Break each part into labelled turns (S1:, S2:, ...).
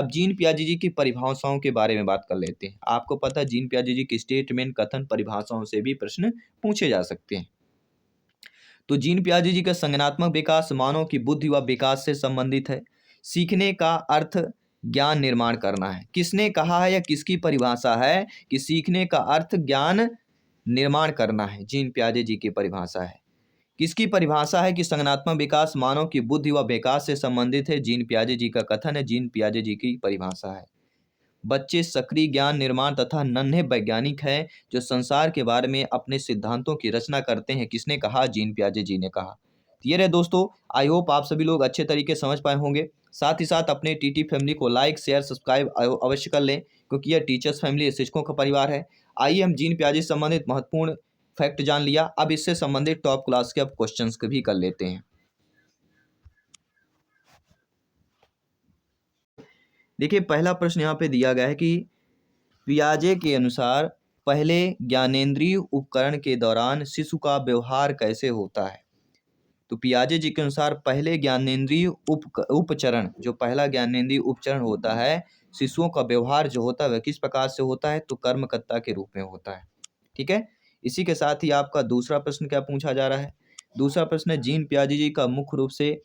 S1: अब जीन पियाजे जी की परिभाषाओं के बारे में बात कर लेते हैं। आपको पता है जीन पियाजे जी की स्टेटमेंट, कथन, परिभाषाओं से भी प्रश्न पूछे जा सकते हैं। तो जीन पियाजे जी का संज्ञानात्मक विकास मानव की बुद्धि व विकास से संबंधित है। सीखने का अर्थ ज्ञान निर्माण करना है। किसने कहा है या किसकी परिभाषा है कि सीखने का अर्थ ज्ञान निर्माण करना है? जीन पियाजे जी की परिभाषा है। किसकी परिभाषा है कि संज्ञानात्मक विकास मानव की बुद्धि व विकास से संबंधित है? जीन पियाजे जी का कथन है, जीन पियाजे जी की परिभाषा है। बच्चे सक्रिय ज्ञान निर्माण तथा नन्हे वैज्ञानिक हैं जो संसार के बारे में अपने सिद्धांतों की रचना करते हैं। किसने कहा? जीन पियाजे जी ने कहा। तो ये रहे दोस्तों, आई होप आप सभी लोग अच्छे तरीके से समझ पाए होंगे। साथ ही साथ अपने टीटी फैमिली को लाइक शेयर सब्सक्राइब अवश्य कर लें, क्योंकि यह टीचर्स फैमिली शिक्षकों का परिवार है। आइए हम जीन पियाजे से संबंधित महत्वपूर्ण फैक्ट जान लिया, अब इससे संबंधित टॉप क्लास के अब क्वेश्चंस भी कर लेते हैं। देखिए पहला प्रश्न यहाँ पे दिया गया है कि पियाजे के अनुसार पहले ज्ञानेंद्रिय उपकरण के दौरान शिशु का व्यवहार कैसे होता है? तो पियाजे जी के अनुसार पहले ज्ञानेंद्रिय उपचरण, जो पहला ज्ञानेंद्रिय उपचरण होता है, शिशुओं का व्यवहार जो होता है वह किस प्रकार से होता है? तो कर्मकर्ता के रूप में होता है। ठीक है। इसी के साथ ही आपका दूसरा प्रश्न क्या पूछा जा रहा है? दूसरा प्रश्न है जीन पियाजे जी का मुख्य रूप से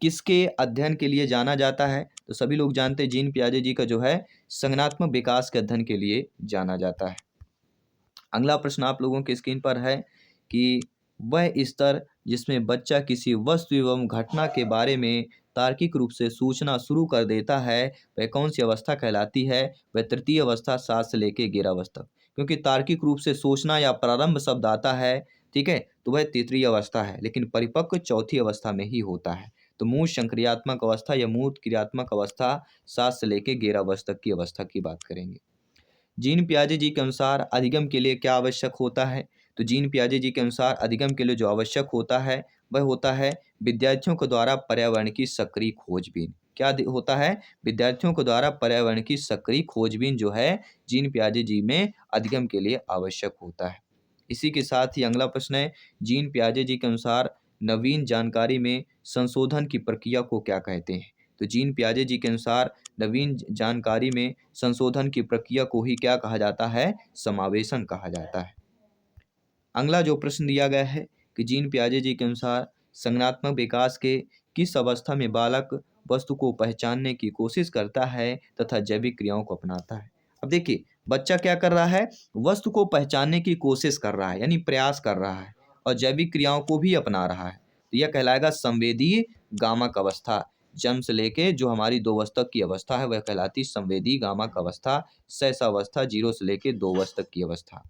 S1: किसके अध्ययन के लिए जाना जाता है? तो सभी लोग जानते हैं जीन पियाजे जी का जो है संज्ञानात्मक विकास के अध्ययन के लिए जाना जाता है। अगला प्रश्न आप लोगों के स्क्रीन पर है कि वह स्तर जिसमें बच्चा किसी वस्तु एवं घटना के बारे में तार्किक रूप से सोचना शुरू कर देता है, वह कौन सी अवस्था कहलाती है? वह तृतीय अवस्था, 7 से लेकर 11 अवस्था। क्योंकि तार्किक रूप से सोचना या प्रारंभ शब्द आता है, ठीक है, तो वह तृतीय अवस्था है, लेकिन परिपक्व चौथी अवस्था में ही होता है। तो मूल संक्रियात्मक अवस्था या मूल क्रियात्मक अवस्था 7 से लेकर 11 वर्ष तक की अवस्था की बात करेंगे। जीन पियाजे जी के अनुसार अधिगम के लिए क्या आवश्यक होता है? तो जीन पियाजे जी के अनुसार अधिगम के लिए जो आवश्यक होता है वह होता है विद्यार्थियों के द्वारा पर्यावरण की सक्रिय खोजबीन। क्या होता है? विद्यार्थियों के द्वारा पर्यावरण की सक्रिय खोजबीन जो है जीन पियाजे जी में अधिगम के लिए आवश्यक होता है। इसी के साथ ही अगला प्रश्न है जीन पियाजे जी के अनुसार नवीन जानकारी में संशोधन की प्रक्रिया को क्या कहते हैं? तो जीन पियाजे जी के अनुसार नवीन जानकारी में संशोधन की प्रक्रिया को ही क्या कहा जाता है? समावेशन कहा जाता है। अगला जो प्रश्न दिया गया है कि जीन पियाजे जी के अनुसार संज्ञानात्मक विकास के किस अवस्था में बालक वस्तु को पहचानने की कोशिश करता है तथा जैविक क्रियाओं को अपनाता है? अब देखिए बच्चा क्या कर रहा है? वस्तु को पहचानने की कोशिश कर रहा है, यानी प्रयास कर रहा है, और जैविक क्रियाओं को भी अपना रहा है। तो यह कहलाएगा संवेदी गामक अवस्था। जन्म से लेके जो हमारी 2 वर्ष तक की अवस्था है वह कहलाती संवेदी गामक अवस्था, शैशवावस्था 0 से लेके 2 वर्ष तक की अवस्था।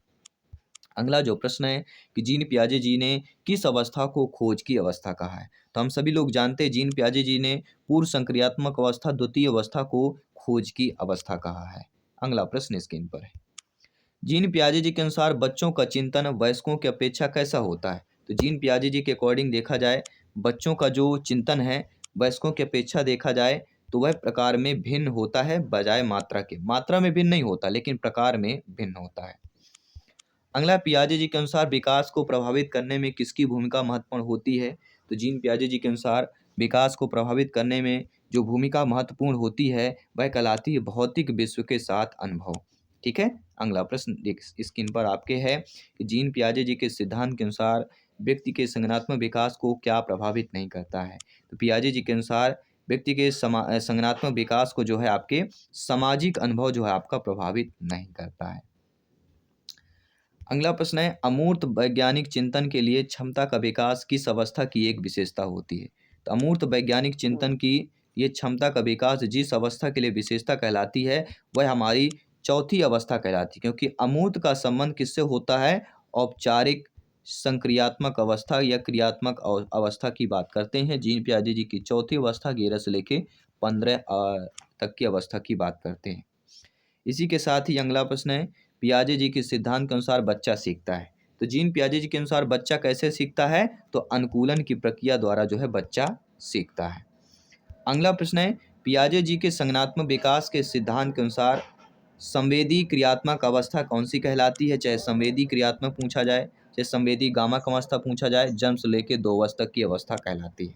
S1: अगला जो प्रश्न है कि जीन पियाजे जी ने किस अवस्था को खोज की अवस्था कहा है? तो हम सभी लोग जानते हैं जीन पियाजे जी ने पूर्व संक्रियात्मक अवस्था, द्वितीय अवस्था को खोज की अवस्था कहा है। अगला प्रश्न स्क्रीन पर है। जीन पियाजे जी के अनुसार बच्चों का चिंतन वयस्कों की अपेक्षा कैसा होता है? तो जीन पियाजे जी के अकॉर्डिंग देखा जाए बच्चों का जो चिंतन है वयस्कों की अपेक्षा देखा जाए तो वह प्रकार में भिन्न होता है बजाय मात्रा के। मात्रा में भिन्न नहीं होता लेकिन प्रकार में भिन्न होता है। अगला पियाजे जी के अनुसार विकास को प्रभावित करने में किसकी भूमिका महत्वपूर्ण होती है? तो जीन पियाजे जी के अनुसार विकास को प्रभावित करने में जो भूमिका महत्वपूर्ण होती है वह कहलाती है भौतिक विश्व के साथ अनुभव। ठीक है। अगला प्रश्न स्क्रीन पर आपके है कि जीन पियाजे जी के सिद्धांत के अनुसार व्यक्ति के संज्ञानात्मक विकास को क्या प्रभावित नहीं करता है? तो पियाजे जी के अनुसार व्यक्ति के संज्ञानात्मक विकास को जो है आपके सामाजिक अनुभव जो है आपका प्रभावित नहीं करता है। अगला प्रश्न है अमूर्त वैज्ञानिक चिंतन के लिए क्षमता का विकास किस अवस्था की एक विशेषता होती है? तो अमूर्त वैज्ञानिक चिंतन की ये क्षमता का विकास जिस अवस्था के लिए विशेषता कहलाती है वह हमारी चौथी अवस्था कहलाती है, क्योंकि अमूर्त का संबंध किससे होता है? औपचारिक संक्रियात्मक अवस्था या क्रियात्मक अवस्था की बात करते हैं। जीन पियाजे जी की चौथी अवस्था 11 से लेके 15 तक की अवस्था की बात करते हैं। इसी के साथ ही अगला प्रश्न है पियाजे जी के सिद्धांत के अनुसार बच्चा सीखता है। तो जीन पियाजे जी के अनुसार बच्चा कैसे सीखता है? तो अनुकूलन की प्रक्रिया द्वारा जो है बच्चा सीखता है। अगला प्रश्न है पियाजे जी के संज्ञानात्मक विकास के सिद्धांत के अनुसार संवेदी क्रियात्मक अवस्था कौन सी कहलाती है? चाहे संवेदी क्रियात्मक पूछा जाए, चाहे संवेदी गामक अवस्था पूछा जाए, जन्म से लेकर 2 वर्ष तक की अवस्था कहलाती है।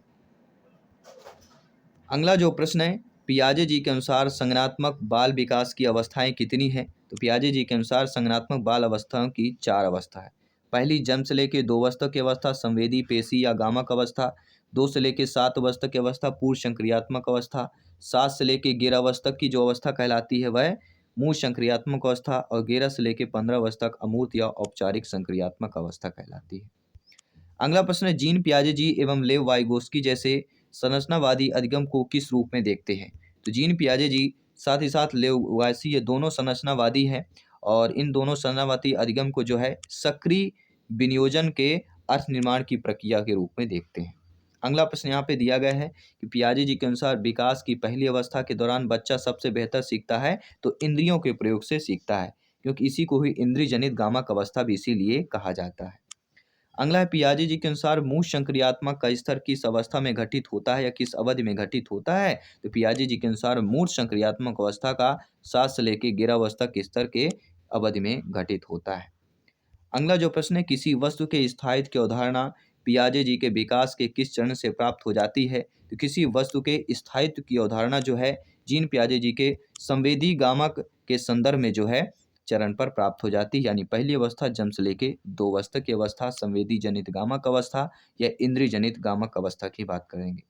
S1: अगला जो प्रश्न है पियाजे जी के अनुसार संज्ञानात्मक बाल विकास की अवस्थाएं कितनी हैं? तो पियाजे जी के अनुसार संज्ञानात्मक बाल अवस्थाओं की 4 अवस्था है। पहली जन्म से लेकर 2 वर्ष तक की अवस्था संवेदी पेशी या गामक अवस्था, 2 से लेकर 7 वर्ष तक की अवस्था पूर्व संक्रियात्मक अवस्था, 7 से लेकर 11 वर्ष तक की जो अवस्था कहलाती है वह मूल संक्रियात्मक अवस्था और 11 से लेकर 15 वर्ष तक अमूर्त या औपचारिक संक्रियात्मक अवस्था कहलाती है। अगला प्रश्न है, जीन पियाजे जी एवं लेव वाइगोस्की जैसे संरचनावादी अधिगम को किस रूप में देखते हैं? तो जीन पियाजे जी साथ ही साथ लेव वाइगोस्की ये दोनों संरचनावादी हैं और इन दोनों संरचनावादी अधिगम को जो है सक्रिय विनियोजन के अर्थ निर्माण की प्रक्रिया के रूप में देखते हैं। अगला प्रश्न यहाँ पे दिया गया है कि पियाजे जी के अनुसार विकास की पहली अवस्था के दौरान बच्चा सबसे बेहतर सीखता है तो इंद्रियों के प्रयोग से सीखता है, क्योंकि इसी को ही इंद्रिय जनित गामक अवस्था भी इसीलिए कहा जाता है। अगला है, पियाजे जी के अनुसार मूल संक्रियात्मक का स्तर किस अवस्था में घटित होता है या किस अवधि में घटित होता है? तो पियाजे जी के अनुसार मूल संक्रियात्मक अवस्था का 7 से लेकर 11 वर्ष तक के स्तर के अवधि में घटित होता है। अगला जो प्रश्न है, किसी वस्तु के स्थायित्व की अवधारणा पियाजे जी के विकास के किस चरण से प्राप्त हो जाती है? तो किसी वस्तु के स्थायित्व की अवधारणा जो है जीन पियाजे जी के संवेदी गामक के संदर्भ में जो है चरण पर प्राप्त हो जाती है, यानी पहली अवस्था जन्म से लेके 2 वर्ष तक की अवस्था संवेदी जनित गामक अवस्था या इंद्रिय जनित गामक अवस्था की बात करेंगे।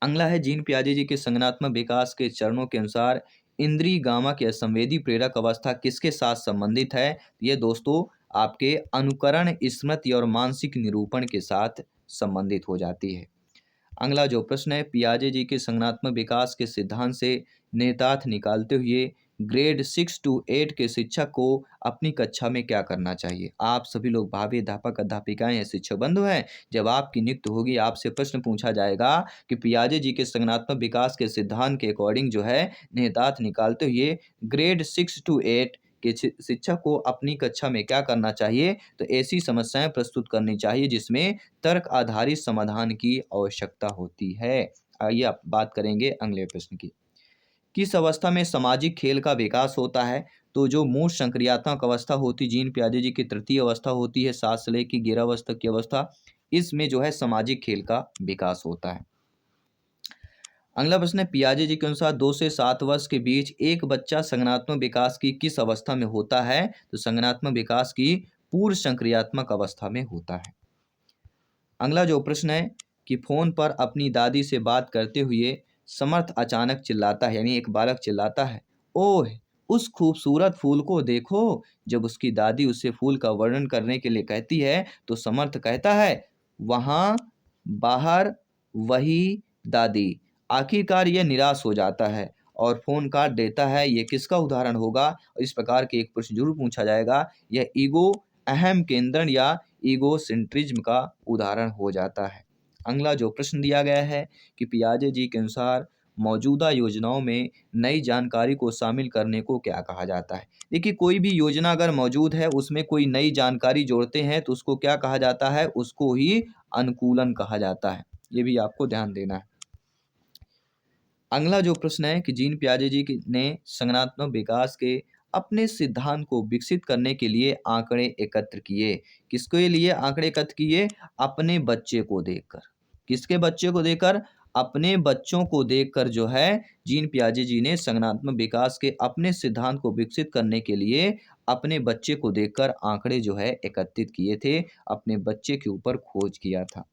S1: अगला है, जीन पियाजे जी के संज्ञानात्मक विकास के चरणों के अनुसार इंद्रिय गामक या संवेदी प्रेरक अवस्था किसके साथ संबंधित है? ये दोस्तों आपके अनुकरण, स्मृति और मानसिक निरूपण के साथ संबंधित हो जाती है। अगला जो प्रश्न है, पियाजे जी के संज्ञानात्मक विकास के सिद्धांत से निहितार्थ निकालते हुए ग्रेड 6 to 8 के शिक्षक को अपनी कक्षा में क्या करना चाहिए? आप सभी लोग भावी अध्यापक अध्यापिकाएं या शिक्षक बंधु हैं। जब आपकी नियुक्ति होगी आपसे प्रश्न पूछा जाएगा कि पियाजे जी के संज्ञानात्मक विकास के सिद्धांत के अकॉर्डिंग जो है निहितार्थ निकालते हुए ग्रेड 6 to 8 के शिक्षक को अपनी कक्षा में क्या करना चाहिए? तो ऐसी समस्याएं प्रस्तुत करनी चाहिए जिसमें तर्क आधारित समाधान की आवश्यकता होती है। आइए आप बात करेंगे अगले प्रश्न की। किस अवस्था में सामाजिक खेल का विकास होता है? तो जो मूल संक्रियात्मक अवस्था होती जीन पियाजे जी की तृतीय अवस्था होती है 7 से लेकर 11 वर्ष तक की अवस्था, इसमें जो है सामाजिक खेल का विकास होता है। अगला प्रश्न है, पियाजे जी के अनुसार 2 से 7 वर्ष के बीच एक बच्चा संज्ञानात्मक विकास की किस अवस्था में होता है? तो संज्ञानात्मक विकास की पूर्व संक्रियात्मक अवस्था में होता है। अगला जो प्रश्न है कि फोन पर अपनी दादी से बात करते हुए समर्थ अचानक चिल्लाता है, यानी एक बालक चिल्लाता है, ओह उस खूबसूरत फूल को देखो। जब उसकी दादी उससे फूल का वर्णन करने के लिए कहती है तो समर्थ कहता है, वहां बाहर वही दादी। आखिरकार यह निराश हो जाता है और फोन काट देता है। यह किसका उदाहरण होगा? इस प्रकार के एक प्रश्न जरूर पूछा जाएगा। यह ईगो अहम केंद्रण या ईगोसेंट्रिज्म का उदाहरण हो जाता है। अगला जो प्रश्न दिया गया है कि पियाजे जी के अनुसार मौजूदा योजनाओं में नई जानकारी को शामिल करने को क्या कहा जाता है? देखिए, कोई भी योजना अगर मौजूद है उसमें कोई नई जानकारी जोड़ते हैं तो उसको क्या कहा जाता है? उसको ही अनुकूलन कहा जाता है। ये भी आपको ध्यान देना है। अगला जो प्रश्न है कि जीन पियाजे जी ने संज्ञानात्मक विकास के अपने सिद्धांत को विकसित करने के लिए आंकड़े एकत्र किए। किसके लिए आंकड़े एकत्र किए? अपने बच्चे को देखकर। किसके बच्चे को देखकर? अपने बच्चों को देखकर जो है जीन पियाजे जी ने संज्ञानात्मक विकास के अपने सिद्धांत को विकसित करने के लिए अपने बच्चे को देखकर आंकड़े जो है एकत्रित किए थे, अपने बच्चे के ऊपर खोज किया था।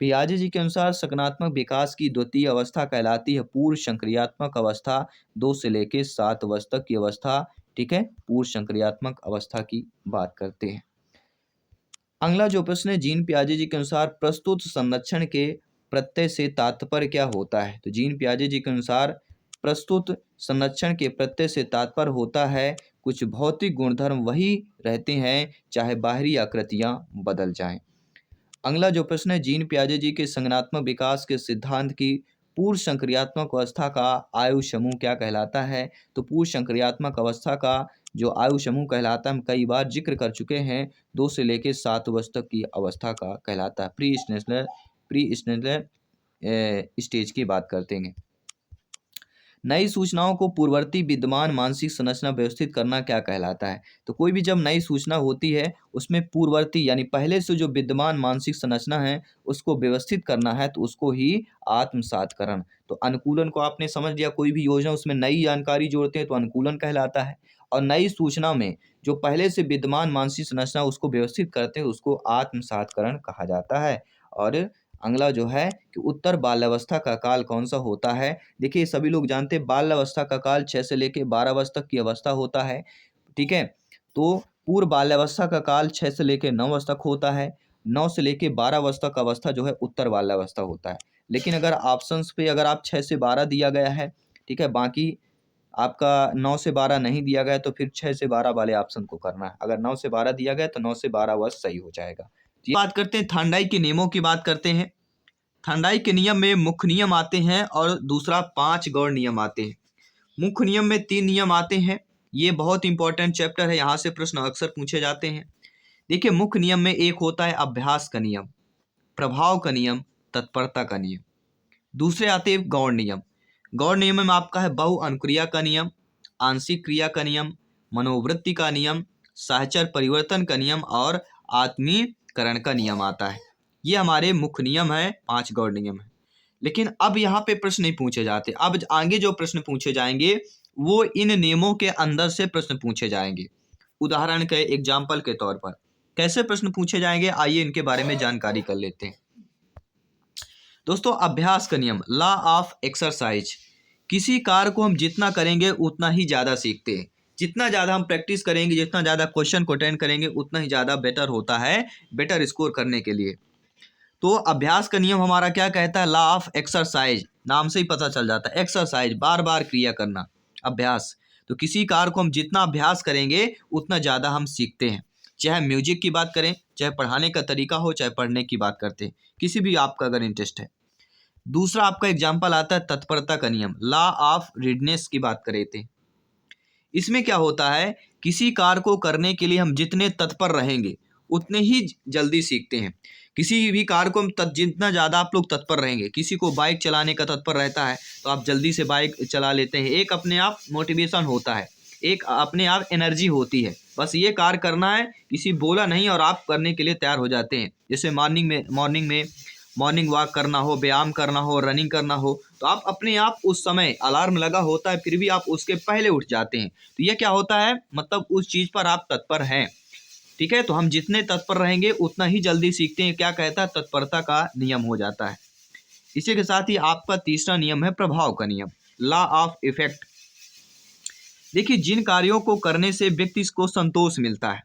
S1: पियाजे जी के अनुसार संज्ञानात्मक विकास की द्वितीय अवस्था कहलाती है पूर्व संक्रियात्मक अवस्था। 2 से लेकर 7 वर्ष तक की अवस्था, ठीक है, पूर्व संक्रियात्मक अवस्था की बात करते हैं। अगला जो प्रश्न है, जीन पियाजे जी के अनुसार प्रस्तुत संरक्षण के प्रत्यय से तात्पर्य क्या होता है? तो जीन पियाजे जी के अनुसार प्रस्तुत संरक्षण के प्रत्यय से तात्पर्य होता है कुछ भौतिक गुणधर्म वही रहते हैं चाहे बाहरी आकृतियां बदल जाएं। अगला जो प्रश्न है, जीन पियाजे जी के संज्ञानात्मक विकास के सिद्धांत की पूर्व संक्रियात्मक अवस्था का आयु समूह क्या कहलाता है? तो पूर्व संक्रियात्मक अवस्था का जो आयु समूह कहलाता है हम कई बार जिक्र कर चुके हैं, 2 से लेकर 7 वर्ष तक की अवस्था का कहलाता है। प्री स्टेज की बात करते हैं। नई सूचनाओं को पूर्ववर्ती विद्यमान मानसिक संरचना व्यवस्थित करना क्या कहलाता है? तो कोई भी जब नई सूचना होती है उसमें पूर्ववर्ती यानी पहले से जो विद्यमान मानसिक संरचना है उसको व्यवस्थित करना है तो उसको ही आत्मसातकरण। तो अनुकूलन को आपने समझ लिया, कोई भी योजना उसमें नई जानकारी जोड़ते हैं तो अनुकूलन कहलाता है। और नई सूचना में जो पहले से विद्यमान मानसिक संरचना उसको व्यवस्थित करते हैं उसको आत्मसातकरण कहा जाता है। और अगला जो है कि उत्तर बाल्यावस्था का काल कौन सा होता है? देखिए सभी लोग जानते हैं बाल्यावस्था का काल 6 से लेके 12 वर्ष तक की अवस्था होता है, ठीक है। तो पूर्व बाल्यावस्था का काल 6 से लेके 9 वर्ष तक होता है। 9 से लेके 12 वर्ष तक अवस्था जो है उत्तर बाल्यावस्था होता है। लेकिन अगर ऑप्शंस पे अगर आप 6 से 12 दिया गया है, ठीक है, बाकी आपका 9 से 12 नहीं दिया गया तो फिर 6 से 12 वाले ऑप्शन को करना है। अगर 9 से 12 दिया गया तो 9 से 12 वर्ष सही हो जाएगा। बात करते हैं थांडाई के नियमों की बात करते हैं। थांडाई के नियम में मुख्य नियम आते हैं और दूसरा 5 गौण नियम आते हैं। मुख्य नियम में 3 नियम आते हैं। ये बहुत इंपॉर्टेंट चैप्टर है, यहाँ से प्रश्न अक्सर पूछे जाते हैं। देखिए मुख्य नियम में एक होता है अभ्यास का नियम, प्रभाव का नियम, तत्परता का नियम। दूसरे आते हैं गौण नियम। गौण नियम में आपका है बहु अनुक्रिया का नियम, आंशिक क्रिया का नियम, मनोवृत्ति का नियम, सहचर परिवर्तन का नियम और आत्मीकरण का नियम आता है। ये हमारे मुख्य नियम है, 5 गौण नियम है। लेकिन अब यहाँ पे प्रश्न नहीं पूछे जाते। अब आगे जो प्रश्न पूछे जाएंगे वो इन नियमों के अंदर से प्रश्न पूछे जाएंगे। उदाहरण के एग्जाम्पल के तौर पर कैसे प्रश्न पूछे जाएंगे, आइए इनके बारे में जानकारी कर लेते हैं। दोस्तों अभ्यास का नियम, लॉ ऑफ एक्सरसाइज। किसी कार्य को हम जितना करेंगे उतना ही ज़्यादा सीखते हैं। जितना ज़्यादा हम प्रैक्टिस करेंगे, जितना ज़्यादा क्वेश्चन को अटेंड करेंगे उतना ही ज़्यादा बेटर होता है, बेटर स्कोर करने के लिए। तो अभ्यास का नियम हमारा क्या कहता है? लॉ ऑफ एक्सरसाइज, नाम से ही पता चल जाता है। एक्सरसाइज बार बार क्रिया करना, अभ्यास। तो किसी कार्य को हम जितना अभ्यास करेंगे उतना ज़्यादा हम सीखते हैं। चाहे म्यूजिक की बात करें, चाहे पढ़ाने का तरीका हो, चाहे पढ़ने की बात करते हैं, किसी भी आपका अगर इंटरेस्ट है। दूसरा आपका एग्जाम्पल आता है तत्परता का नियम, लॉ ऑफ रीडनेस की बात करें थे। इसमें क्या होता है, किसी कार्य को करने के लिए हम जितने तत्पर रहेंगे उतने ही जल्दी सीखते हैं। किसी भी कार्य को हम जितना ज़्यादा आप लोग तत्पर रहेंगे, किसी को बाइक चलाने का तत्पर रहता है तो आप जल्दी से बाइक चला लेते हैं। एक अपने आप मोटिवेशन होता है, एक अपने आप एनर्जी होती है, बस ये कार्य करना है, किसी बोला नहीं और आप करने के लिए तैयार हो जाते हैं। जैसे मॉर्निंग वॉक करना हो, व्यायाम करना हो, रनिंग करना हो, तो आप अपने आप उस समय अलार्म लगा होता है फिर भी आप उसके पहले उठ जाते हैं। तो ये क्या होता है, मतलब उस चीज़ पर आप तत्पर हैं, ठीक है। तो हम जितने तत्पर रहेंगे उतना ही जल्दी सीखते हैं। क्या कहता है, तत्परता का नियम हो जाता है। इसी के साथ ही आपका तीसरा नियम है प्रभाव का नियम, लॉ ऑफ इफेक्ट। देखिए जिन कार्यों को करने से व्यक्ति को संतोष मिलता है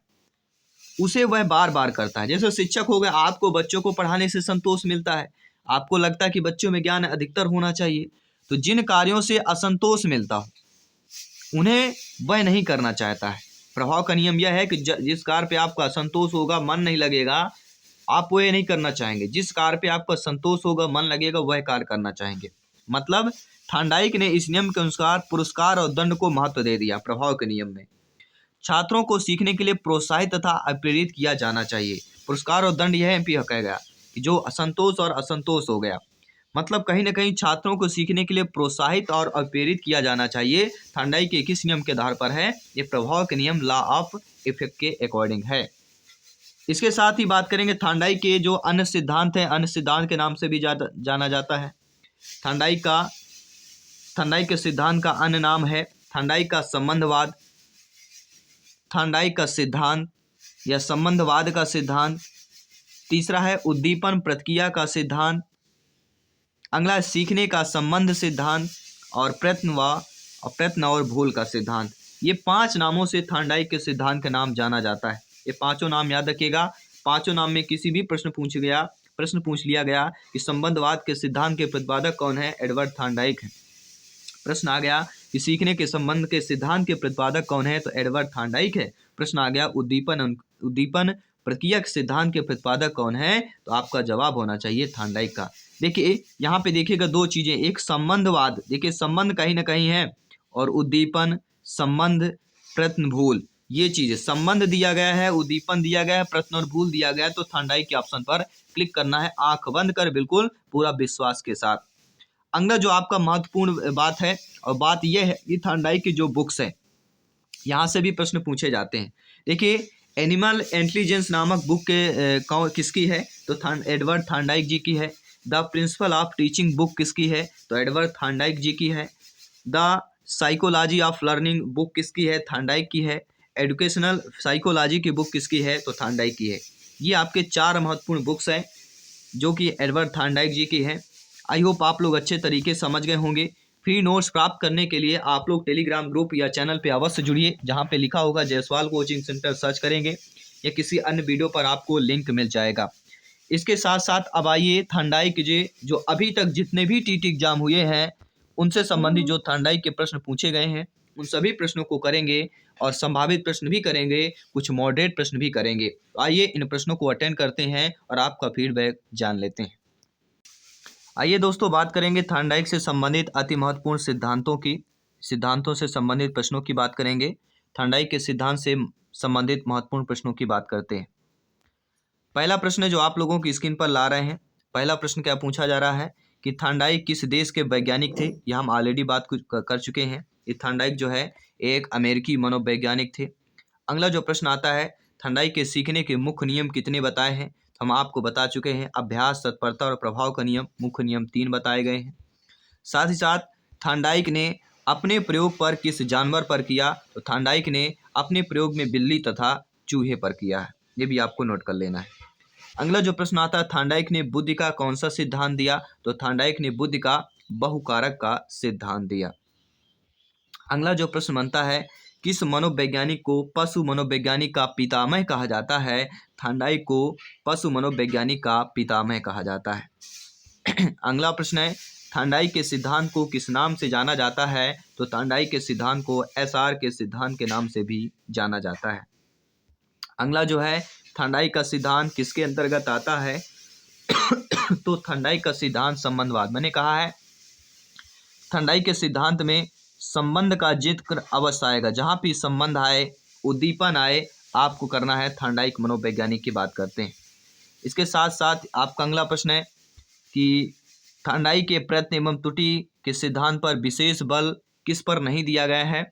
S1: उसे वह बार बार करता है। जैसे शिक्षक हो गए, आपको बच्चों को पढ़ाने से संतोष मिलता है, आपको लगता है कि बच्चों में ज्ञान अधिकतर होना चाहिए। तो जिन कार्यों से असंतोष मिलता हो उन्हें वह नहीं करना चाहता है। प्रभाव का नियम यह है कि जिस कार्य पे आपका असंतोष होगा, मन नहीं लगेगा, आप वह नहीं करना चाहेंगे। जिस कार्य पे आपका संतोष होगा, मन लगेगा, वह कार्य करना चाहेंगे। मतलब थांडाइक ने इस नियम के अनुसार पुरस्कार और दंड को महत्व दे दिया। प्रभाव के नियम में छात्रों को सीखने के लिए प्रोत्साहित तथा प्रेरित किया जाना चाहिए। पुरस्कार और दंड यह कहा गया कि जो असंतोष और असंतोष हो गया, मतलब कहीं ना कहीं छात्रों को सीखने के लिए प्रोत्साहित और प्रेरित किया जाना चाहिए। थांडाई के किस नियम के आधार पर है? ये प्रभाव के नियम, लॉ ऑफ इफेक्ट के अकॉर्डिंग है। इसके साथ ही बात करेंगे थांडाई के जो अन्य सिद्धांत हैं, अन्य सिद्धांत के नाम से भी जाना जाता है। थांडाई के सिद्धांत का अन्य नाम है थांडाई का संबंधवाद, थांडाई का सिद्धांत या संबंधवाद का सिद्धांत। तीसरा है उद्दीपन प्रक्रिया का सिद्धांत। अगला सीखने का संबंध सिद्धांत और प्रयत्न और भूल का सिद्धांत। ये 5 नामों से थांडाइक के सिद्धांत का नाम जाना जाता है। ये 5 नाम याद रखिएगा। 5 नाम में किसी भी प्रश्न पूछ लिया गया कि संबंधवाद के सिद्धांत के प्रतिपादक कौन है? एडवर्ड थांडाइक है। प्रश्न आ गया कि सीखने के संबंध के सिद्धांत के प्रतिपादक कौन है? तो एडवर्ड थांडाइक है। प्रश्न आ गया उद्दीपन प्रक्रिया के सिद्धांत के प्रतिपादक कौन है? तो आपका जवाब होना चाहिए थांडाइक का। देखिए यहाँ पे देखिएगा 2 चीजें, एक संबंधवाद, देखिए संबंध कहीं ना कहीं है, और उद्दीपन, संबंध, प्रयत्न, भूल, ये चीजें, संबंध दिया गया है, उद्दीपन दिया गया है, प्रयत्न और भूल दिया गया है। तो थांडाइक के ऑप्शन पर क्लिक करना है, आंख बंद कर, बिल्कुल पूरा विश्वास के साथ। अगला जो आपका महत्वपूर्ण बात है, और बात यह है कि थॉर्नडाइक की जो बुक्स है यहाँ से भी प्रश्न पूछे जाते हैं। देखिए, एनिमल इंटेलिजेंस नामक बुक किसकी है? तो एडवर्ड थॉर्नडाइक जी की है। The principle of teaching book किसकी है? तो एडवर्ड थॉर्नडाइक जी की है। The psychology of learning book किसकी है? थॉर्नडाइक की है। एजुकेशनल साइकोलॉजी की बुक किसकी है? तो थॉर्नडाइक की है। ये आपके 4 महत्वपूर्ण बुक्स हैं जो कि एडवर्ड थॉर्नडाइक जी की है। आई होप आप लोग अच्छे तरीके से समझ गए होंगे। फ्री नोट्स प्राप्त करने के लिए आप लोग टेलीग्राम ग्रुप या चैनल पे अवश्य जुड़िए, जहाँ पे लिखा होगा जायसवाल कोचिंग सेंटर सर्च करेंगे या किसी अन्य वीडियो पर आपको लिंक मिल जाएगा। इसके साथ साथ अब आइए थॉर्नडाइक जी जो अभी तक जितने भी टीटी एग्जाम हुए हैं उनसे संबंधित जो थॉर्नडाइक के प्रश्न पूछे गए हैं उन सभी प्रश्नों को करेंगे और संभावित प्रश्न भी करेंगे, कुछ मॉडरेट प्रश्न भी करेंगे। तो आइए इन प्रश्नों को अटेंड करते हैं और आपका फीडबैक जान लेते हैं। आइए दोस्तों, बात करेंगे थॉर्नडाइक से संबंधित अति महत्वपूर्ण सिद्धांतों से संबंधित प्रश्नों की बात करेंगे। थॉर्नडाइक के सिद्धांत से संबंधित महत्वपूर्ण प्रश्नों की बात करते हैं। पहला प्रश्न जो आप लोगों की स्क्रीन पर ला रहे हैं, पहला प्रश्न क्या पूछा जा रहा है कि थॉर्नडाइक किस देश के वैज्ञानिक थे? यह हम ऑलरेडी बात कर चुके हैं। ये थॉर्नडाइक जो है एक अमेरिकी मनोवैज्ञानिक थे। अगला जो प्रश्न आता है, थॉर्नडाइक के सीखने के मुख्य नियम कितने बताए हैं? हम आपको बता चुके हैं। अभ्यास, तत्परता और प्रभाव का नियम, मुख्य नियम 3 बताए गए हैं। साथ ही साथ थॉर्नडाइक ने अपने प्रयोग पर किस जानवर पर किया? तो थॉर्नडाइक ने अपने प्रयोग में बिल्ली तथा चूहे पर किया है। ये भी आपको नोट कर लेना है। अगला जो प्रश्न आता है, थॉर्नडाइक ने बुद्धि का कौन सा सिद्धांत दिया? तो थॉर्नडाइक ने बुद्धि का बहुकारक का सिद्धांत दिया। अगला जो प्रश्न बनता है, किस मनोवैज्ञानिक को पशु मनोवैज्ञानिक का पितामह कहा जाता है? थॉर्नडाइक को पशु मनोवैज्ञानिक का पितामह कहा जाता है। अगला प्रश्न है, थॉर्नडाइक के सिद्धांत को किस नाम से जाना जाता है? तो थॉर्नडाइक के सिद्धांत को एसआर के सिद्धांत के नाम से भी जाना जाता है। अगला जो है, थॉर्नडाइक का सिद्धांत किसके अंतर्गत आता है? तो थॉर्नडाइक का सिद्धांत संबंधवाद। मैंने कहा है थॉर्नडाइक के सिद्धांत में संबंध का जिक्र अवश्य आएगा। जहाँ भी संबंध आए, उद्दीपन आए, आपको करना है थॉर्नडाइक मनोवैज्ञानिक की बात करते हैं। इसके साथ साथ आपका अगला प्रश्न है कि थॉर्नडाइक के प्रयत्न एवं त्रुटि के सिद्धांत पर विशेष बल किस पर नहीं दिया गया है?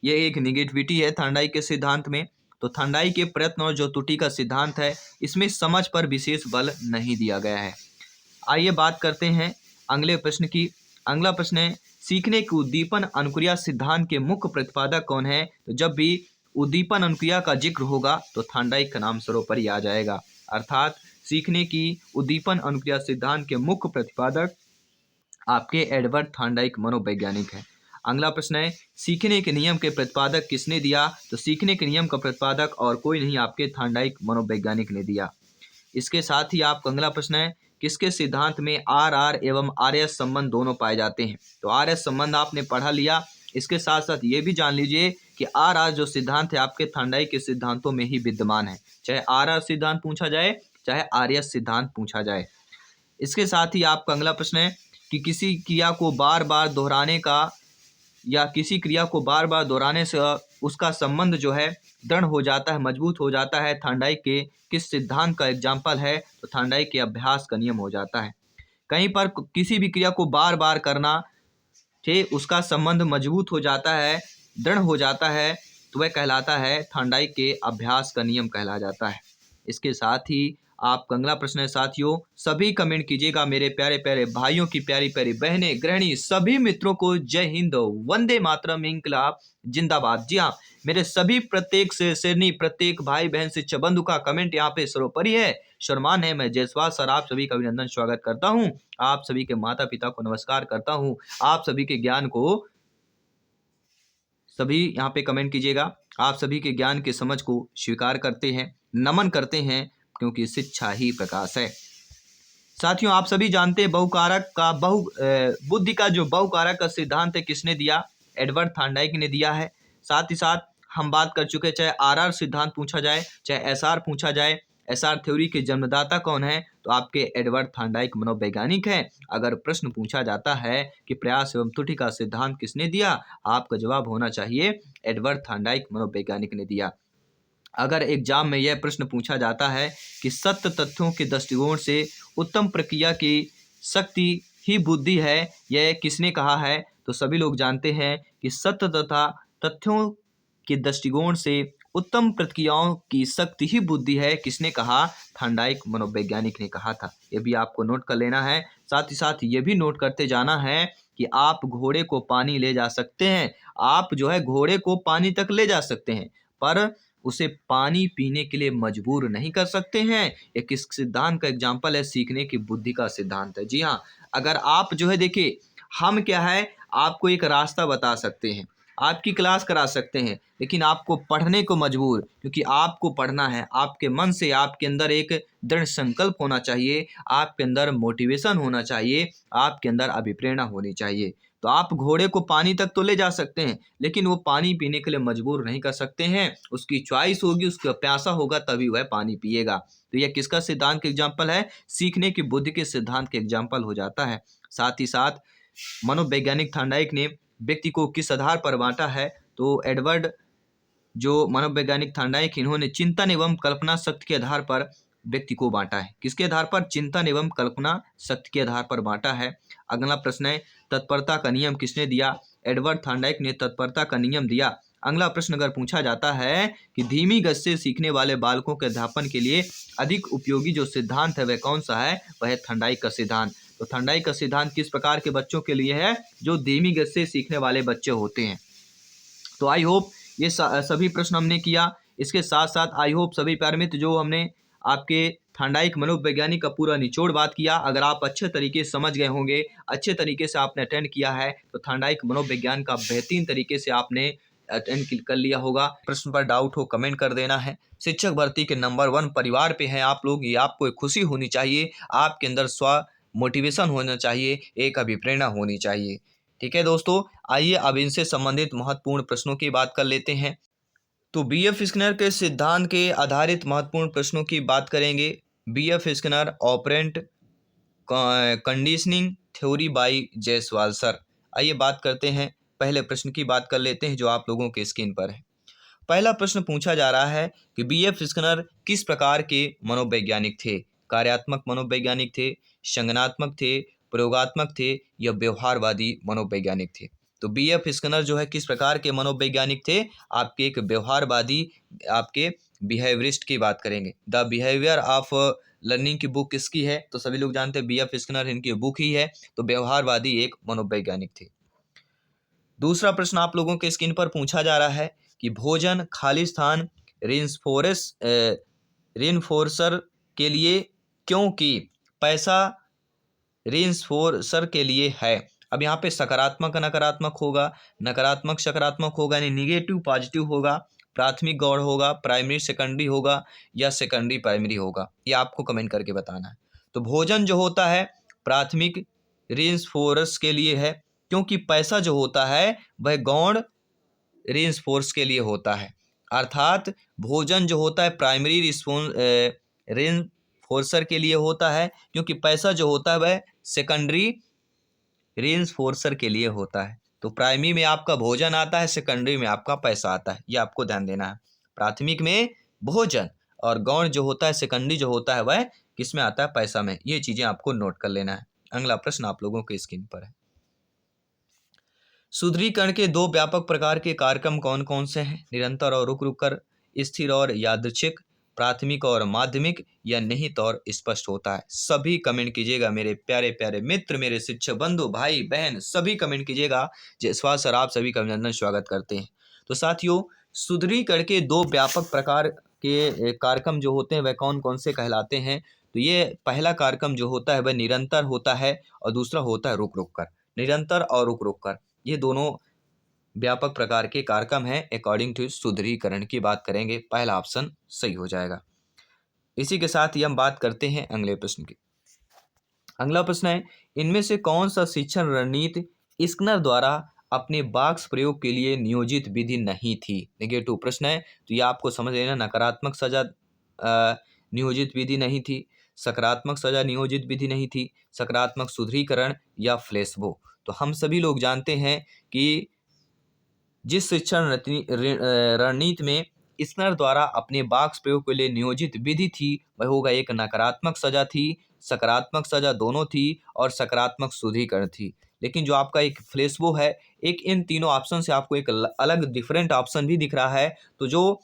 S1: यह एक निगेटिविटी है थॉर्नडाइक के सिद्धांत में। तो थॉर्नडाइक के प्रयत्न और जो त्रुटि का सिद्धांत है इसमें समझ पर विशेष बल नहीं दिया गया है। आइए बात करते हैं अगले प्रश्न की। अगला प्रश्न है, सीखने की उद्दीपन अनुक्रिया सिद्धांत के मुख्य प्रतिपादक कौन है? तो जब भी उद्दीपन अनुक्रिया का जिक्र होगा तो थॉर्नडाइक का नाम सर्वोपरि आ जाएगा। अर्थात सीखने की उद्दीपन अनुक्रिया सिद्धांत के मुख्य प्रतिपादक आपके एडवर्ड थॉर्नडाइक मनोवैज्ञानिक है। अगला प्रश्न है, सीखने के नियम के प्रतिपादक किसने दिया? तो सीखने के नियम का प्रतिपादक और कोई नहीं, आपके थॉर्नडाइक मनोवैज्ञानिक ने दिया। इसके साथ ही आपका अगला प्रश्न है, किसके सिद्धांत में आर आर एवं आर एस संबंध दोनों पाए जाते हैं? तो आर एस संबंध आपने पढ़ा लिया। इसके साथ साथ ये भी जान लीजिए कि आर आर जो सिद्धांत है आपके थॉर्नडाइक के सिद्धांतों में ही विद्यमान है, चाहे आर आर सिद्धांत पूछा जाए चाहे आर एस सिद्धांत पूछा जाए। इसके साथ ही आपका अगला प्रश्न है कि किसी क्रिया को बार बार दोहराने का या किसी क्रिया को बार बार दोहराने से उसका संबंध जो है दृढ़ हो जाता है, मजबूत हो जाता है, थॉर्नडाइक के किस सिद्धांत का एग्जाम्पल है? तो थॉर्नडाइक के अभ्यास का नियम हो जाता है। कहीं पर किसी भी क्रिया को बार बार करना से उसका संबंध मजबूत हो जाता है, दृढ़ हो जाता है, तो वह कहलाता है थॉर्नडाइक के अभ्यास का नियम कहला जाता है। इसके साथ ही आपका अगला प्रश्न है साथियों, सभी कमेंट कीजिएगा मेरे प्यारे प्यारे भाइयों की प्यारी प्यारी बहनें, गृहिणी सभी मित्रों को जय हिंद, वंदे मातरम, इंकलाब जिंदाबाद। जी हाँ, मेरे सभी प्रत्येक से शेरनी, प्रत्येक भाई बहन से चबंधु का कमेंट यहाँ पे सर्वोपरि है, शर्मान है। मैं जायसवाल सर आप सभी का अभिनंदन स्वागत करता हूँ। आप सभी के माता पिता को नमस्कार करता हूँ। आप सभी के ज्ञान को सभी यहाँ पे कमेंट कीजिएगा। आप सभी के ज्ञान के समझ को स्वीकार करते हैं, नमन करते हैं, क्योंकि शिक्षा ही प्रकाश है। साथियों, आप सभी जानते हैं बुद्धि का जो बहुकारक का सिद्धांत है किसने दिया? एडवर्ड थॉर्नडाइक ने दिया है। साथ ही साथ हम बात कर चुके, चाहे आरआर सिद्धांत पूछा जाए चाहे एसआर पूछा जाए, एसआर थ्योरी के जन्मदाता कौन है? तो आपके एडवर्ड थॉर्नडाइक मनोवैज्ञानिक हैं। अगर प्रश्न पूछा जाता है कि प्रयास एवं त्रुटि का सिद्धांत किसने दिया, आपका जवाब होना चाहिए एडवर्ड थॉर्नडाइक मनोवैज्ञानिक ने दिया। अगर एग्जाम में यह प्रश्न पूछा जाता है कि सत्य तथ्यों के दृष्टिकोण से उत्तम प्रक्रिया की शक्ति ही बुद्धि है, यह किसने कहा है? तो सभी लोग जानते हैं कि सत्य तथा तथ्यों के दृष्टिकोण से उत्तम प्रतिक्रियाओं की शक्ति ही बुद्धि है। किसने कहा? थांडाइक मनोवैज्ञानिक ने कहा था। ये भी आपको नोट कर लेना है। साथ ही साथ ये भी नोट करते जाना है कि आप घोड़े को पानी ले जा सकते हैं, आप जो है घोड़े को पानी तक ले जा सकते हैं, पर उसे पानी पीने के लिए मजबूर नहीं कर सकते हैं। ये किस सिद्धांत का एग्जाम्पल है? सीखने की बुद्धि का सिद्धांत है। जी हाँ, अगर आप जो है देखिए, हम क्या है, आपको एक रास्ता बता सकते हैं, आपकी क्लास करा सकते हैं, लेकिन आपको पढ़ने को मजबूर, क्योंकि आपको पढ़ना है, आपके मन से आपके अंदर एक दृढ़ संकल्प होना चाहिए, आपके अंदर मोटिवेशन होना चाहिए, आपके अंदर अभिप्रेरणा होनी चाहिए। तो आप घोड़े को पानी तक तो ले जा सकते हैं, लेकिन वो पानी पीने के लिए मजबूर नहीं कर सकते हैं। उसकी चॉइस होगी, उसका प्यासा होगा तभी वह पानी पिएगा। तो यह किसका सिद्धांत के एग्जाम्पल है? सीखने की बुद्धि के सिद्धांत के एग्जाम्पल हो जाता है। साथ ही साथ मनोवैज्ञानिक थांडाइक ने व्यक्ति को किस आधार पर बांटा है? तो एडवर्ड जो मनोवैज्ञानिक थांडाइक, इन्होंने चिंतन एवं कल्पना शक्ति के आधार पर व्यक्ति को बांटा है। किसके आधार पर? चिंतन एवं कल्पना शक्ति के आधार पर बांटा है। अगला प्रश्न है, तत्परता का नियम किसने दिया? एडवर्ड थांडाइक ने तत्परता का नियम दिया। अगला प्रश्न अगर पूछा जाता है कि धीमी गति से सीखने वाले बालकों के अध्यापन के लिए अधिक उपयोगी जो सिद्धांत है वह कौन सा है? वह है थांडाइक का सिद्धांत। तो थांडाइक का सिद्धांत किस प्रकार के बच्चों के लिए है? जो धीमी गति से सीखने वाले बच्चे होते हैं। तो आई होप ये सभी प्रश्न हमने किया। इसके साथ साथ आई होप सभी प्यारे मित्र, जो हमने आपके थांडाइक मनोवैज्ञानिक का पूरा निचोड़ बात किया, अगर आप अच्छे तरीके से समझ गए होंगे, अच्छे तरीके से आपने अटेंड किया है, तो थांडाइक मनोविज्ञान का बेहतरीन तरीके से आपने अटेंड कर लिया होगा। प्रश्न पर डाउट हो कमेंट कर देना है। शिक्षक भर्ती के नंबर 1 परिवार पे हैं आप लोग, ये आपको एक खुशी होनी चाहिए, आपके अंदर स्व मोटिवेशन होना चाहिए, एक अभिप्रेरणा होनी चाहिए। ठीक है दोस्तों, आइए अब इनसे संबंधित महत्वपूर्ण प्रश्नों की बात कर लेते हैं। तो बीएफ स्किनर के सिद्धांत के आधारित महत्वपूर्ण प्रश्नों की बात करेंगे। BF Skinner operant conditioning theory by Jaiswal sir. आइए बात करते हैं, पहले प्रश्न की बात कर लेते हैं जो आप लोगों के स्क्रीन पर है। पहला प्रश्न पूछा जा रहा है कि बीएफ स्किनर किस प्रकार के मनोवैज्ञानिक थे? कार्यात्मक मनोवैज्ञानिक थे, संज्ञानात्मक थे, प्रयोगात्मक थे या व्यवहारवादी मनोवैज्ञानिक थे? तो बीएफ स्किनर जो है किस प्रकार के मनोवैज्ञानिक थे? आपके एक व्यवहारवादी, आपके बिहेवियरिस्ट की बात करेंगे। द बिहेवियर ऑफ लर्निंग की बुक किसकी है? तो सभी लोग जानते हैं बीएफ स्किनर इनकी बुक ही है। तो व्यवहारवादी एक मनोवैज्ञानिक थे। दूसरा प्रश्न आप लोगों के स्क्रीन पर पूछा जा रहा है कि भोजन खालिस्तान रेनफोर्सर के लिए, क्योंकि पैसा रेनफोर्सर के लिए है। अब यहाँ पे सकारात्मक नकारात्मक होगा, नकारात्मक सकारात्मक होगा, यानी निगेटिव पॉजिटिव होगा, प्राथमिक गौड़ होगा, प्राइमरी सेकेंडरी होगा या सेकेंडरी प्राइमरी होगा, ये आपको कमेंट करके बताना है। तो भोजन जो होता है प्राथमिक रेनफोर्स के लिए है, क्योंकि पैसा जो होता है वह गौण रेनफोर्स के लिए होता है। अर्थात भोजन जो होता है प्राइमरी रेनफोर्सर के लिए होता है, क्योंकि पैसा जो होता है वह सेकेंडरी रेनफोर्सर के लिए होता है। तो प्राइमरी में आपका भोजन आता है, सेकेंडरी में आपका पैसा आता है, ये आपको ध्यान देना है। प्राथमिक में भोजन और गौण जो होता है, सेकेंडरी जो होता है वह किस में आता है? पैसा में। ये चीजें आपको नोट कर लेना है। अगला प्रश्न आप लोगों के स्क्रीन पर है। सुदृढ़ीकरण के 2 व्यापक प्रकार के कार्यक्रम कौन कौन से हैं? निरंतर और रुक रुक कर, स्थिर और यादृच्छिक, प्राथमिक और माध्यमिक या निहित और स्पष्ट होता है। सभी कमेंट कीजिएगा मेरे प्यारे प्यारे मित्र, मेरे शिक्षक बंधु, भाई बहन, सभी कमेंट कीजिएगा। जायसवाल सर आप सभी का अभिनंदन स्वागत करते हैं। तो साथियों, सुदृढ़ीकरण के 2 व्यापक प्रकार के कार्यक्रम जो होते हैं वह कौन कौन से कहलाते हैं? तो ये पहला कार्यक्रम जो होता है वह निरंतर होता है और दूसरा होता है रुक रुक कर। निरंतर और रुक रुक कर, ये दोनों व्यापक प्रकार के कार्यक्रम हैं। अकॉर्डिंग टू सुदृढ़ीकरण की बात करेंगे, पहला ऑप्शन सही हो जाएगा। इसी के साथ ही हम बात करते हैं अगले प्रश्न की। अगला प्रश्न है, इनमें से कौन सा शिक्षण रणनीति स्किनर द्वारा अपने बॉक्स प्रयोग के लिए नियोजित विधि नहीं थी? नेगेटिव प्रश्न है, तो ये आपको समझ लेना। नकारात्मक सजा नियोजित विधि नहीं थी, सकारात्मक सजा नियोजित विधि नहीं थी, सकारात्मक सुदृढ़ीकरण या फ्लेक्सिबो। तो हम सभी लोग जानते हैं कि जिस शिक्षण रणनीति में स्किनर द्वारा अपने बॉक्स प्रयोग के लिए नियोजित विधि थी वह होगा एक नकारात्मक सजा थी, सकारात्मक सजा दोनों थी और सकारात्मक शुद्धिकरण थी। लेकिन जो आपका एक फ्लेसबो है, एक इन तीनों ऑप्शन से आपको एक अलग डिफरेंट ऑप्शन भी दिख रहा है। तो जो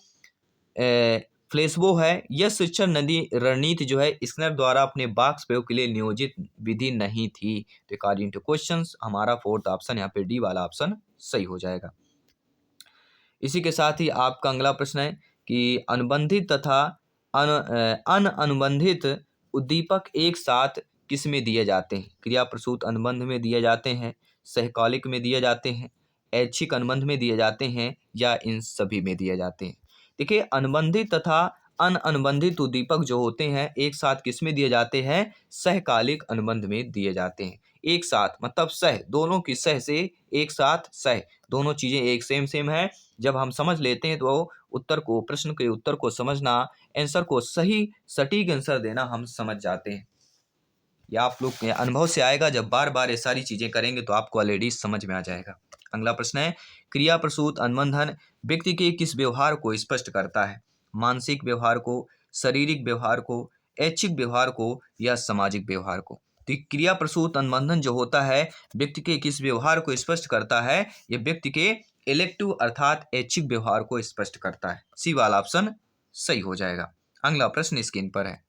S1: फ्लेसबो है, यह शिक्षण नदी रणनीति जो है स्किनर द्वारा अपने बॉक्स प्रयोग के लिए नियोजित विधि नहीं थी। तो अकॉर्डिंग टू क्वेश्चंस हमारा फोर्थ ऑप्शन यहाँ पे डी वाला ऑप्शन सही हो जाएगा। इसी के साथ ही आपका अगला प्रश्न है कि अनुबंधित तथा अनअनुबंधित उद्दीपक एक साथ किस में दिए जाते हैं? क्रिया प्रसूत अनुबंध में दिए जाते हैं, सहकालिक में दिए जाते हैं, ऐच्छिक अनुबंध में दिए जाते हैं, या इन सभी में दिए जाते हैं? देखिए, अनुबंधित तथा अनअनुबंधित उद्दीपक जो होते हैं एक साथ किस में दिए जाते हैं? सहकालिक अनुबंध में दिए जाते हैं। एक साथ मतलब सह, दोनों की सह से एक साथ सह, दोनों चीजें एक सेम है। जब हम समझ लेते हैं तो उत्तर को, प्रश्न के उत्तर को समझना, आंसर को सही सटीक आंसर देना हम समझ जाते हैं। या आप लोग के अनुभव से आएगा, जब बार बार ये सारी चीजें करेंगे तो आपको ऑलरेडी समझ में आ जाएगा। अगला प्रश्न है, क्रिया प्रसूत अनुबंधन व्यक्ति के किस व्यवहार को स्पष्ट करता है? मानसिक व्यवहार को, शारीरिक व्यवहार को, ऐच्छिक व्यवहार को, या सामाजिक व्यवहार को? तो क्रिया प्रसूत अनुबंधन जो होता है व्यक्ति के किस व्यवहार को स्पष्ट करता है? ये व्यक्ति के इलेक्टिव अर्थात ऐच्छिक व्यवहार को स्पष्ट करता है। सी वाला ऑप्शन सही हो जाएगा। अगला प्रश्न स्क्रीन पर है।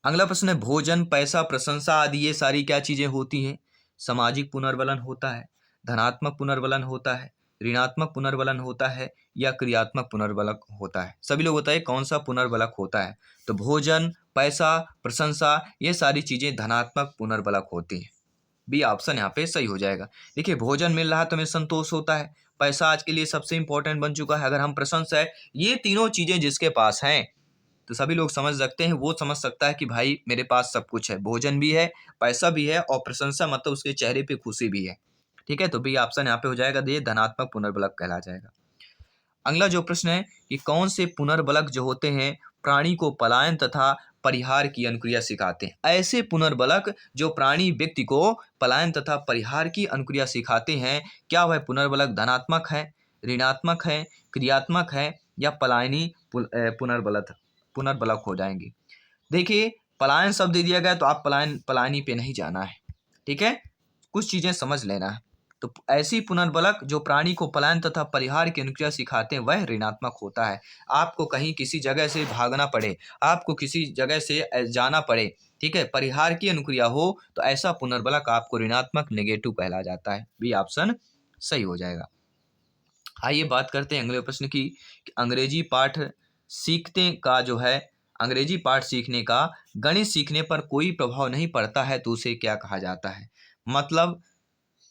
S1: अगला प्रश्न है, भोजन, पैसा, प्रशंसा आदि ये सारी क्या चीजें होती हैं? सामाजिक पुनर्बलन होता है, धनात्मक पुनर्बलन होता है, ऋणात्मक पुनर्बलन होता है, या क्रियात्मक पुनर्बलक होता है? सभी लोग बताइए कौन सा पुनर्बलक होता है? तो भोजन, पैसा, प्रशंसा ये सारी चीजें धनात्मक पुनर्बलक होती हैं। बी ऑप्शन यहाँ पे सही हो जाएगा। देखिए, भोजन मिल रहा है तो हमें संतोष होता है, पैसा आज के लिए सबसे इंपॉर्टेंट बन चुका है, अगर हम प्रशंसा है, ये तीनों चीजें जिसके पास हैं तो सभी लोग समझ सकते हैं, वो समझ सकता है कि भाई मेरे पास सब कुछ है, भोजन भी है, पैसा भी है, और प्रशंसा मतलब उसके चेहरे पे खुशी भी है। ठीक है, तो बी ऑप्शन यहाँ पे हो जाएगा, ये धनात्मक पुनर्बलक कहला जाएगा। अगला जो प्रश्न है कि कौन से पुनर्बलक जो होते हैं प्राणी को पलायन तथा परिहार की अनुक्रिया सिखाते हैं? ऐसे पुनर्बलक जो प्राणी व्यक्ति को पलायन तथा परिहार की अनुक्रिया सिखाते हैं, क्या वह पुनर्बलक धनात्मक है, ऋणात्मक है, क्रियात्मक है, या पलायनी पुनर्बलक हो जाएंगे? देखिए, पलायन शब्द दे दिया गया तो आप पलायनी पे नहीं जाना है। ठीक है, कुछ चीजें समझ लेना है। तो ऐसी पुनर्बलक जो प्राणी को पलायन तथा परिहार की अनुक्रिया सिखाते हैं वह ऋणात्मक होता है। आपको कहीं किसी जगह से भागना पड़े, आपको किसी जगह से जाना पड़े, ठीक है, परिहार की अनुक्रिया हो, तो ऐसा पुनर्बलक आपको ऋणात्मक नेगेटिव कहला जाता है। बी ऑप्शन सही हो जाएगा। आइए बात करते हैं अगले प्रश्न की। अंग्रेजी पाठ सीखने का जो है, अंग्रेजी पाठ सीखने का गणित सीखने पर कोई प्रभाव नहीं पड़ता है तो उसे क्या कहा जाता है? मतलब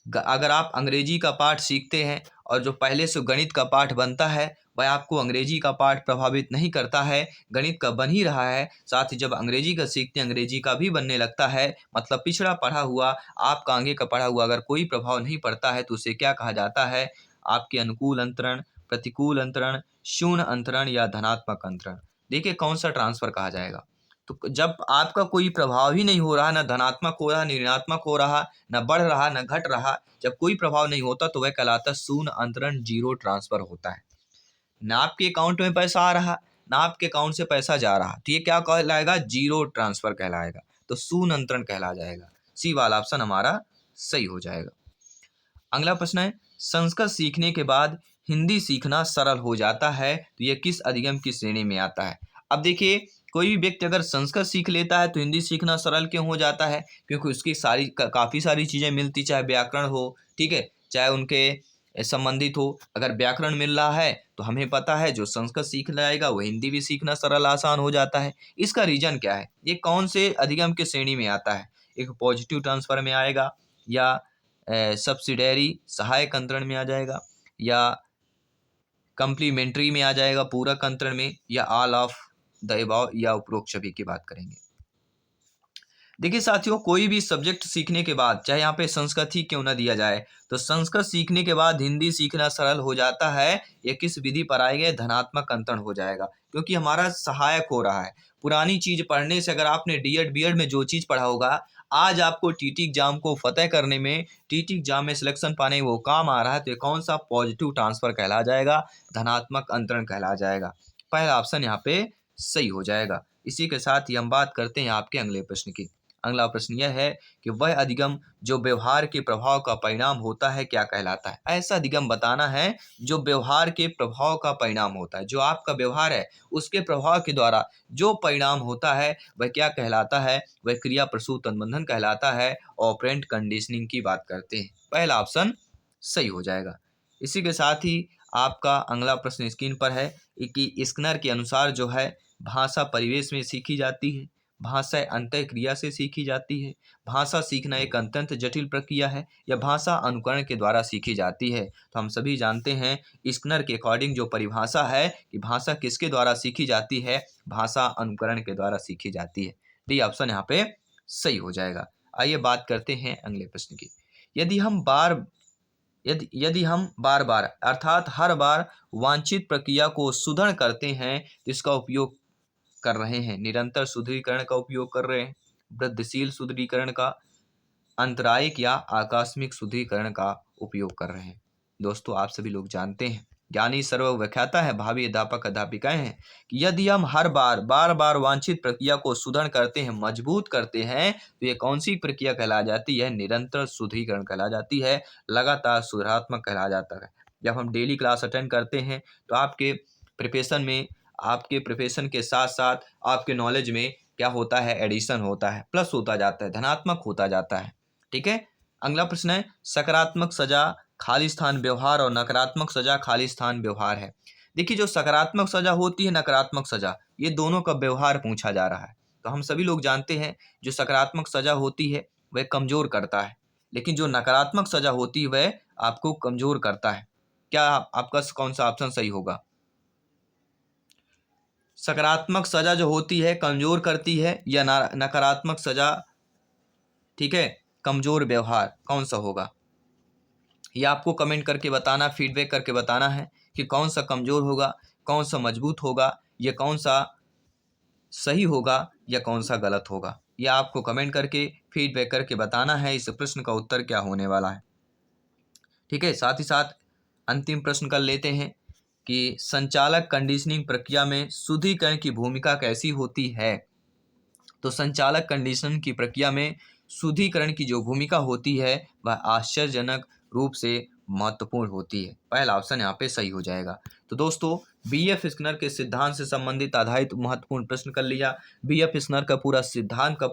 S1: अगर आप अंग्रेजी का पाठ सीखते हैं और जो पहले से गणित का पाठ बनता है वह आपको अंग्रेजी का पाठ प्रभावित नहीं करता है, गणित का बन ही रहा है, साथ ही जब अंग्रेजी का सीखते हैं अंग्रेजी का भी बनने लगता है, मतलब पिछड़ा पढ़ा हुआ आपका आगे का पढ़ा हुआ अगर कोई प्रभाव नहीं पड़ता है तो उसे क्या कहा जाता है? आपके अनुकूल अंतरण, प्रतिकूल अंतरण, शून्य अंतरण, या धनात्मक अंतरण? देखिए कौन सा ट्रांसफर कहा जाएगा। तो जब आपका कोई प्रभाव ही नहीं हो रहा, ना धनात्मक हो रहा, न ऋणात्मक हो रहा, न बढ़ रहा, न घट रहा, जब कोई प्रभाव नहीं होता तो वह कहलाता शून्य अंतरण, जीरो ट्रांसफर होता है। ना आपके अकाउंट में पैसा आ रहा, ना आपके अकाउंट से पैसा जा रहा, तो ये क्या कहलाएगा? जीरो ट्रांसफर कहलाएगा, तो शून्य अंतरण कहला जाएगा। सी वाला ऑप्शन हमारा सही हो जाएगा। अगला प्रश्न है, संस्कृत सीखने के बाद हिंदी सीखना सरल हो जाता है तो यह किस अधिगम की श्रेणी में आता है? अब देखिए, कोई भी व्यक्ति अगर संस्कृत सीख लेता है तो हिंदी सीखना सरल क्यों हो जाता है? क्योंकि उसकी काफ़ी सारी चीज़ें मिलती, चाहे व्याकरण हो, ठीक है, चाहे उनके संबंधित हो। अगर व्याकरण मिल रहा है तो हमें पता है जो संस्कृत सीख जाएगा वो हिंदी भी सीखना सरल आसान हो जाता है। इसका रीजन क्या है? ये कौन से अधिगम की श्रेणी में आता है? एक पॉजिटिव ट्रांसफर में आएगा, या सब्सिडरी सहायक अंतरण में आ जाएगा, या कंप्लीमेंट्री में आ जाएगा पूरक अंतरण में, या ऑल ऑफ द अबव, या उपरोक्त सभी की बात करेंगे। देखिए साथियों, कोई भी सब्जेक्ट सीखने के बाद, चाहे यहाँ पे संस्कृत ही क्यों ना दिया जाए, तो संस्कृत सीखने के बाद हिंदी सीखना सरल हो जाता है। ये किस विधि पर आएंगे? धनात्मक अंतरण हो जाएगा, क्योंकि हमारा सहायक हो रहा है। पुरानी चीज पढ़ने से, अगर आपने डीएड बीएड में जो चीज पढ़ा होगा, आज आपको टीटी एग्जाम को फतेह करने में, टीटी एग्जाम में सिलेक्शन पाने में वो काम आ रहा है, तो ये कौन सा पॉजिटिव ट्रांसफर कहला जाएगा? धनात्मक अंतरण कहला जाएगा। पहला ऑप्शन यहाँ पे सही हो जाएगा। इसी के साथ ही हम बात करते हैं आपके अगले प्रश्न की। अगला प्रश्न यह है कि वह अधिगम जो व्यवहार के प्रभाव का परिणाम होता है क्या कहलाता है। ऐसा अधिगम बताना है जो व्यवहार के प्रभाव का परिणाम होता है, जो आपका व्यवहार है उसके प्रभाव के द्वारा जो परिणाम होता है वह क्या कहलाता है, वह क्रिया प्रसूत अनुबंधन कहलाता है। ऑपरेंट कंडीशनिंग की बात करते हैं, पहला ऑप्शन सही हो जाएगा। इसी के साथ ही आपका अगला प्रश्न स्क्रीन पर है कि स्किनर के अनुसार जो है भाषा परिवेश में सीखी जाती है, भाषा अंतः क्रिया से सीखी जाती है, भाषा सीखना एक अत्यंत जटिल प्रक्रिया है, या भाषा अनुकरण के द्वारा सीखी जाती है। तो हम सभी जानते हैं स्किनर के अकॉर्डिंग जो परिभाषा है कि भाषा किसके द्वारा सीखी जाती है, भाषा अनुकरण के द्वारा सीखी जाती है। डी ऑप्शन यहाँ पे सही हो जाएगा। आइए बात करते हैं अगले प्रश्न की। यदि हम बार बार अर्थात हर बार वांछित प्रक्रिया को सुदृढ़ करते हैं तो इसका उपयोग कर रहे हैं, निरंतर सुदृढ़ीकरण का उपयोग कर रहे हैं, वृद्धिशील सुदृढ़ीकरण का, अंतरायिक या आकस्मिक सुदृढ़ीकरण का उपयोग कर रहे हैं। दोस्तों आप सभी लोग जानते हैं ज्ञानी सर्वव्याख्याता है, भावी अध्यापक अध्यापिकाएं हैं कि यदि हम हर बार बार वांछित प्रक्रिया को सुदृढ़ करते हैं, मजबूत करते हैं, तो ये कौन सी प्रक्रिया कहला जाती है, निरंतर सुदृढ़ीकरण कहला जाती है, लगातार सुधारात्मक कहला जाता है। जब हम डेली क्लास अटेंड करते हैं तो आपके प्रिपरेशन के साथ साथ आपके नॉलेज में क्या होता है, एडिशन होता है, प्लस होता जाता है, धनात्मक होता जाता है। ठीक है। अगला प्रश्न है सकारात्मक सजा खाली स्थान व्यवहार और नकारात्मक सजा खाली स्थान व्यवहार है। देखिए जो सकारात्मक सजा होती है, नकारात्मक सजा, ये दोनों का व्यवहार पूछा जा रहा है। तो हम सभी लोग जानते हैं जो सकारात्मक सजा होती है वह कमजोर करता है, लेकिन जो नकारात्मक सजा होती है वह आपको कमजोर करता है। क्या आपका कौन सा ऑप्शन सही होगा? सकारात्मक सजा जो होती है कमजोर करती है, या नकारात्मक सजा, ठीक है, कमजोर व्यवहार, कौन सा होगा? ये आपको कमेंट करके बताना, फीडबैक करके बताना है कि कौन सा कमजोर होगा, कौन सा मजबूत होगा, या कौन सा सही होगा या कौन सा गलत होगा। यह आपको कमेंट करके फीडबैक करके बताना है इस प्रश्न का उत्तर क्या होने वाला है। ठीक है। साथ ही साथ अंतिम प्रश्न कर लेते हैं कि संचालक कंडीशनिंग प्रक्रिया में शुद्धिकरण की भूमिका कैसी होती है। तो संचालक कंडीशनिंग की प्रक्रिया में शुद्धिकरण की जो भूमिका होती है वह आश्चर्यजनक रूप से महत्वपूर्ण होती है। पहला ऑप्शन यहाँ पे सही हो जाएगा। तो दोस्तों बीएफ स्किनर के सिद्धांत से संबंधित आधारित महत्वपूर्ण प्रश्न कर लिया। बीएफ स्किनर का पूरा सिद्धांत का